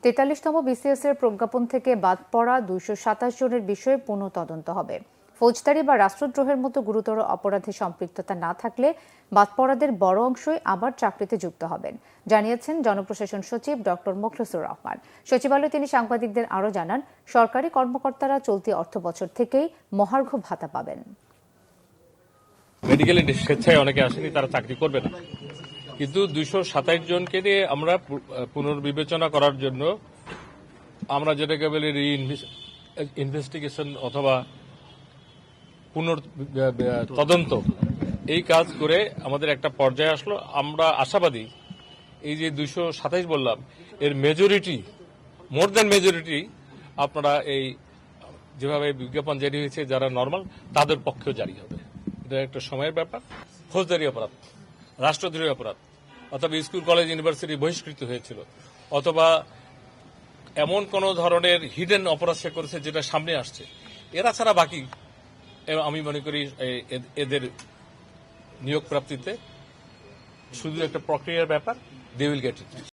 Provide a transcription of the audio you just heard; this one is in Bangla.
43তম বিসিএস এর প্রজ্ঞাপন থেকে বাদ পড়া 227 জনের বিষয়ে পুনঃ তদন্ত হবে। ফৌজদারি বা রাষ্ট্রদ্রোহের মতো গুরুতর অপরাধে সম্পৃক্ততা না থাকলে বাদ পড়াদের বড় অংশই আবার চাকরিতে যুক্ত হবেন, জানিয়েছেন জনপ্রশাসন সচিব ডক্টর মোখলেসুর রহমান। সচিবালয়ে তিনি সাংবাদিকদের আরও জানান, সরকারি কর্মকর্তারা চলতি অর্থবছর থেকেই মহার্ঘ ভাতা পাবেন। মেডিকেলে স্বেচ্ছায় অনেকে আসেনি, তারা চাকরি করবে না, কিন্তু 227 জনকে নিয়ে আমরা পুনর্বিবেচনা করার জন্য আমরা যেটাকে বলি ইনভেস্টিগেশন অথবা তদন্ত, এই কাজ করে আমাদের একটা পর্যায়ে আসলো। আমরা আশাবাদী এই যে 227 বললাম, এর মেজরিটি, মোর দ্যান মেজরিটি আপনারা এই যেভাবে বিজ্ঞাপন জারি হয়েছে যারা নর্মাল, তাদের পক্ষেও জারি হবে। এটা একটা সময়ের ব্যাপার। ফৌজদারি অপরাধ, রাষ্ট্রদ্রোহী অপরাধ, অথবা স্কুল কলেজ ইউনিভার্সিটি বহিষ্কৃত হয়েছিল, অথবা এমন কোন ধরনের হিডেন অপরাধ সে করেছে যেটা সামনে আসছে, এরা ছাড়া বাকি আমি মনে করি এদের নিয়োগ প্রাপ্তিতে শুধু একটা প্রক্রিয়ার ব্যাপার, দে উইল গেট ইট।